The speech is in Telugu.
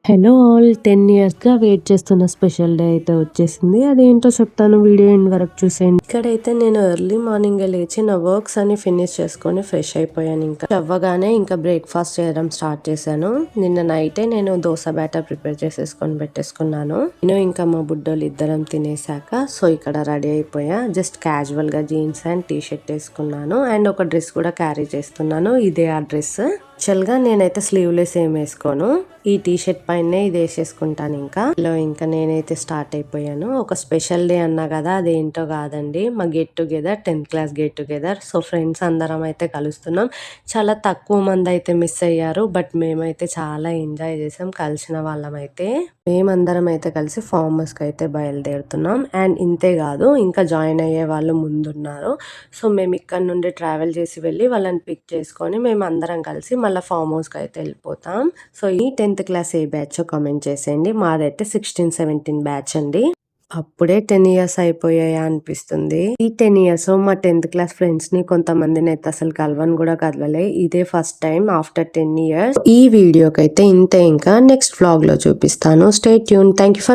హలో ఆల్ 10 ఇయర్స్‌గా వెయిట్ చేస్తున్న స్పెషల్ డే అయితే వచ్చేసింది. అదేంటో చెప్తాను, వీడియో ఎండ్ వరకు చూసేయండి. ఇక్కడైతే నేను ఎర్లీ మార్నింగే లేచి నా వర్క్స్ అన్ని ఫినిష్ చేసుకొని ఫ్రెష్ అయిపోయాను. ఇంకా అవ్వగానే ఇంకా బ్రేక్ఫాస్ట్ చేయడం స్టార్ట్ చేశాను. నిన్న నైటే నేను దోస బ్యాటర్ ప్రిపేర్ చేసేసుకొని పెట్టేసుకున్నాను. నేను ఇంకా మా బుడ్డోళ్ళు ఇద్దరం తినేసాక సో ఇక్కడ రెడీ అయిపోయా. జస్ట్ క్యాజువల్ గా జీన్స్ అండ్ టీ షర్ట్ వేసుకున్నాను అండ్ ఒక డ్రెస్ కూడా క్యారీ చేస్తున్నాను. ఇదే ఆ డ్రెస్. యాక్చువల్గా నేనైతే స్లీవ్లెస్ ఏం వేసుకోను, ఈ టీ షర్ట్ పైనే ఇది వేసేసుకుంటాను. ఇంకా నేనైతే స్టార్ట్ అయిపోయాను. ఒక స్పెషల్ డే అన్నా కదా, అదేంటో కాదండి, మా get together 10th class get together. So friends అందరం అయితే కలుస్తున్నాం. చాలా తక్కువ మంది అయితే మిస్ అయ్యారు, బట్ మేమైతే చాలా ఎంజాయ్ చేసాం కలిసిన వాళ్ళం అయితే. మేమందరం అయితే కలిసి ఫార్మ్ హౌస్ కి అయితే బయలుదేరుతున్నాం. అండ్ ఇంతే కాదు, ఇంకా జాయిన్ అయ్యే వాళ్ళు ముందున్నారు. సో మేము ఇక్కడ నుండి ట్రావెల్ చేసి వెళ్ళి వాళ్ళని పిక్ చేసుకొని మేము అందరం కలిసి మళ్ళీ ఫార్మ్ హౌస్ కి అయితే వెళ్ళిపోతాం. సో ఈ 10th క్లాస్ ఏ బ్యాచ్ కామెంట్ చేసేయండి. మాదైతే 16-17 బ్యాచ్ అండి. అప్పుడే 10 ఇయర్స్ అయిపోయాయా అనిపిస్తుంది. ఈ 10 ఇయర్స్ మా 10th క్లాస్ ఫ్రెండ్స్ ని కొంతమందిని అయితే అసలు కలవని కూడా కలవలే. ఇదే ఫస్ట్ టైం ఆఫ్టర్ 10 ఇయర్స్. ఈ వీడియోకి అయితే ఇంతే. ఇంకా నెక్స్ట్ వ్లాగ్ లో చూపిస్తాను. Stay tune. Thank you for